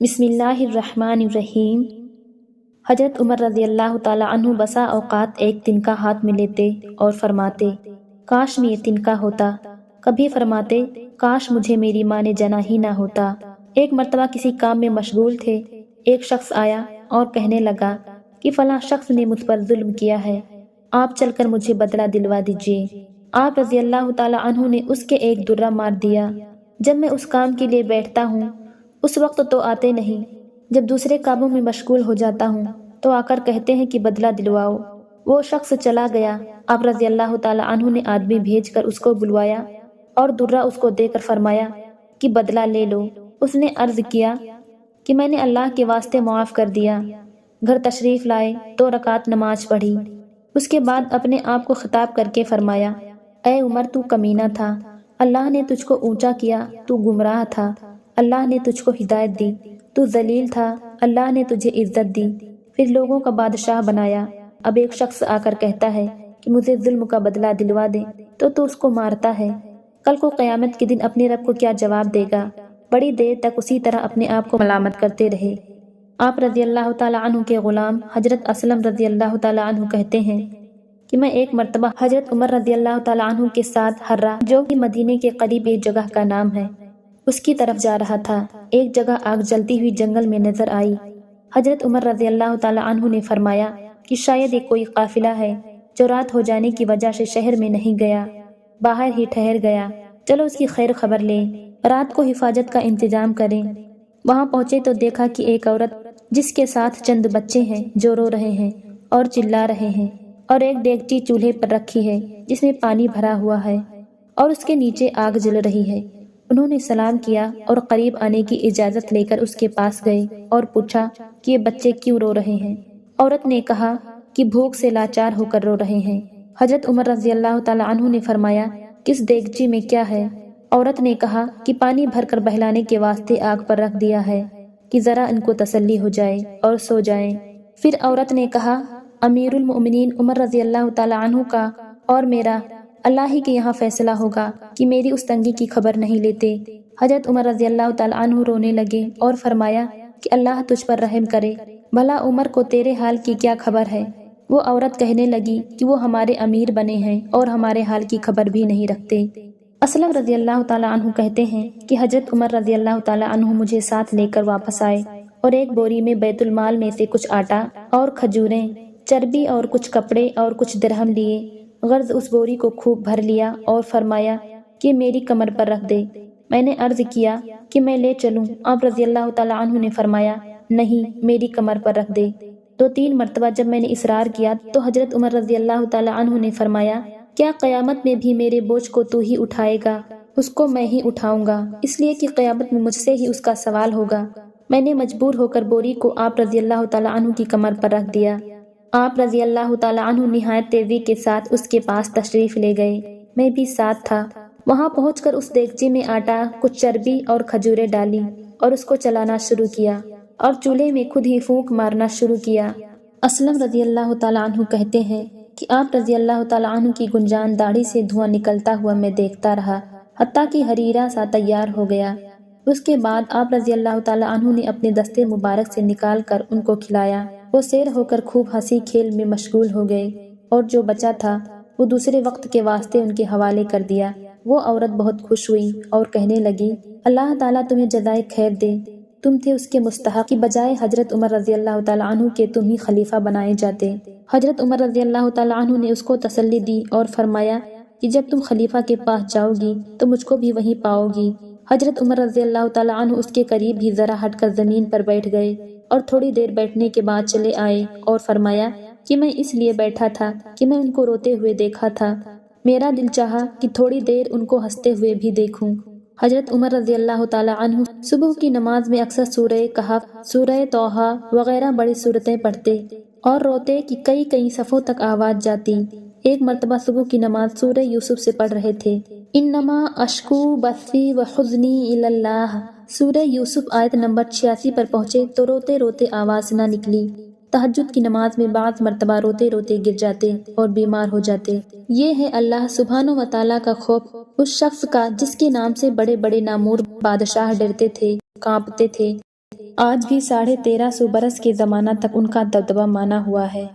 بسم اللہ الرحمن الرحیم۔ حضرت عمر رضی اللہ تعالیٰ عنہ بسا اوقات ایک تنکا ہاتھ میں لیتے اور فرماتے کاش میں یہ تنکا ہوتا، کبھی فرماتے کاش مجھے میری ماں نے جنا ہی نہ ہوتا۔ ایک مرتبہ کسی کام میں مشغول تھے، ایک شخص آیا اور کہنے لگا کہ فلاں شخص نے مجھ پر ظلم کیا ہے، آپ چل کر مجھے بدلہ دلوا دیجیے۔ آپ رضی اللہ تعالیٰ عنہ نے اس کے ایک درہ مار دیا۔ جب میں اس کام کے لیے بیٹھتا ہوں اس وقت تو آتے نہیں، جب دوسرے کاموں میں مشغول ہو جاتا ہوں تو آ کر کہتے ہیں کہ بدلہ دلواؤ۔ وہ شخص چلا گیا۔ آپ رضی اللہ تعالیٰ عنہ نے آدمی بھیج کر اس کو بلوایا اور درہ اس کو دے کر فرمایا کہ بدلہ لے لو۔ اس نے عرض کیا کہ میں نے اللہ کے واسطے معاف کر دیا۔ گھر تشریف لائے، 2 رکعت نماز پڑھی، اس کے بعد اپنے آپ کو خطاب کر کے فرمایا اے عمر تو کمینہ تھا، اللہ نے تجھ کو اونچا کیا، تو گمراہ تھا، اللہ نے تجھ کو ہدایت دی، تو ذلیل تھا، اللہ نے تجھے عزت دی، پھر لوگوں کا بادشاہ بنایا۔ اب ایک شخص آ کر کہتا ہے کہ مجھے ظلم کا بدلہ دلوا دے تو اس کو مارتا ہے، کل کو قیامت کے دن اپنے رب کو کیا جواب دے گا؟ بڑی دیر تک اسی طرح اپنے آپ کو ملامت کرتے رہے۔ آپ رضی اللہ تعالیٰ عنہ کے غلام حضرت اسلم رضی اللہ تعالیٰ عنہ کہتے ہیں کہ میں ایک مرتبہ حضرت عمر رضی اللہ تعالیٰ عنہ کے ساتھ حرہ، جو کہ مدینے کے قریب ایک جگہ کا نام ہے، اس کی طرف جا رہا تھا۔ ایک جگہ آگ جلتی ہوئی جنگل میں نظر آئی۔ حضرت عمر رضی اللہ تعالیٰ عنہ نے فرمایا کہ شاید یہ کوئی قافلہ ہے جو رات ہو جانے کی وجہ سے شہر میں نہیں گیا، باہر ہی ٹھہر گیا، چلو اس کی خیر خبر لیں، رات کو حفاظت کا انتظام کریں۔ وہاں پہنچے تو دیکھا کہ ایک عورت جس کے ساتھ چند بچے ہیں جو رو رہے ہیں اور چلا رہے ہیں، اور ایک دیگچی چولہے پر رکھی ہے جس میں پانی بھرا ہوا ہے اور اس کے نیچے آگ جل رہی ہے۔ انہوں نے سلام کیا اور قریب آنے کی اجازت لے کر اس کے پاس گئے اور پوچھا کہ یہ بچے کیوں رو رہے ہیں؟ عورت نے کہا کہ بھوک سے لاچار ہو کر رو رہے ہیں۔ حضرت عمر رضی اللہ تعالیٰ عنہ نے فرمایا کس دیگچی میں کیا ہے؟ عورت نے کہا کہ پانی بھر کر بہلانے کے واسطے آگ پر رکھ دیا ہے کہ ذرا ان کو تسلی ہو جائے اور سو جائیں۔ پھر عورت نے کہا امیر المؤمنین عمر رضی اللہ تعالیٰ عنہ کا اور میرا اللہ ہی کے یہاں فیصلہ ہوگا کہ میری اس تنگی کی خبر نہیں لیتے۔ حضرت عمر رضی اللہ تعالیٰ عنہ رونے لگے اور فرمایا کہ اللہ تجھ پر رحم کرے، بھلا عمر کو تیرے حال کی کیا خبر ہے؟ وہ عورت کہنے لگی کہ وہ ہمارے امیر بنے ہیں اور ہمارے حال کی خبر بھی نہیں رکھتے۔ اسلم رضی اللہ تعالیٰ عنہ کہتے ہیں کہ حضرت عمر رضی اللہ تعالیٰ عنہ مجھے ساتھ لے کر واپس آئے اور ایک بوری میں بیت المال میں سے کچھ آٹا اور کھجوریں، چربی اور کچھ کپڑے اور کچھ درہم لیے، غرض اس بوری کو خوب بھر لیا اور فرمایا کہ میری کمر پر رکھ دے۔ میں نے عرض کیا کہ میں لے چلوں؟ آپ رضی اللہ تعالیٰ عنہ نے فرمایا نہیں، میری کمر پر رکھ دے۔ 2-3 مرتبہ جب میں نے اصرار کیا تو حضرت عمر رضی اللہ تعالیٰ عنہ نے فرمایا کیا قیامت میں بھی میرے بوجھ کو تو ہی اٹھائے گا؟ اس کو میں ہی اٹھاؤں گا، اس لیے کہ قیامت میں مجھ سے ہی اس کا سوال ہوگا۔ میں نے مجبور ہو کر بوری کو آپ رضی اللہ تعالیٰ عنہ کی کمر پر رکھ دیا۔ آپ رضی اللہ تعالیٰ عنہ نہایت تیزی کے ساتھ اس کے پاس تشریف لے گئے، میں بھی ساتھ تھا۔ وہاں پہنچ کر اس دیگچی میں آٹا، کچھ چربی اور کھجوریں ڈالی اور اس کو چلانا شروع کیا اور چولہے میں خود ہی پھونک مارنا شروع کیا۔ اسلم رضی اللہ تعالیٰ عنہ کہتے ہیں کہ آپ رضی اللہ تعالیٰ عنہ کی گنجان داڑھی سے دھواں نکلتا ہوا میں دیکھتا رہا حتیٰ کہ حریرہ سا تیار ہو گیا۔ اس کے بعد آپ رضی اللہ تعالیٰ عنہ نے اپنے دستے مبارک سے نکال کر ان کو کھلایا۔ وہ سیر ہو کر خوب ہنسی کھیل میں مشغول ہو گئے اور جو بچا تھا وہ دوسرے وقت کے واسطے ان کے حوالے کر دیا۔ وہ عورت بہت خوش ہوئی اور کہنے لگی اللہ تعالیٰ تمہیں جزائے خیر دے، تم تھے اس کے مستحق کی بجائے حضرت عمر رضی اللہ تعالیٰ عنہ کے تم ہی خلیفہ بنائے جاتے۔ حضرت عمر رضی اللہ تعالیٰ عنہ نے اس کو تسلی دی اور فرمایا کہ جب تم خلیفہ کے پاس جاؤ گی تو مجھ کو بھی وہیں پاؤ گی۔ حضرت عمر رضی اللہ تعالیٰ عنہ اس کے قریب ہی ذرا ہٹ کر زمین پر بیٹھ گئے اور تھوڑی دیر بیٹھنے کے بعد چلے آئے اور فرمایا کہ میں اس لیے بیٹھا تھا کہ میں ان کو روتے ہوئے دیکھا تھا، میرا دل چاہا کہ تھوڑی دیر ان کو ہنستے ہوئے بھی دیکھوں۔ حضرت عمر رضی اللہ تعالیٰ عنہ صبح کی نماز میں اکثر سورہ کہف، سورہ طٰہٰ وغیرہ بڑی سورتیں پڑھتے اور روتے کہ کئی صفوں تک آواز جاتی۔ ایک مرتبہ صبح کی نماز سورہ یوسف سے پڑھ رہے تھے، انما اشکو بثی و حزنی الی اللہ۔ سورہ یوسف آیت نمبر 86 پر پہنچے تو روتے روتے آواز نہ نکلی۔ تہجد کی نماز میں بعض مرتبہ روتے روتے گر جاتے اور بیمار ہو جاتے۔ یہ ہے اللہ سبحانہ و تعالیٰ کا خوف اس شخص کا جس کے نام سے بڑے بڑے نامور بادشاہ ڈرتے تھے، کانپتے تھے۔ آج بھی 1350 برس کے زمانہ تک ان کا دبدبہ مانا ہوا ہے۔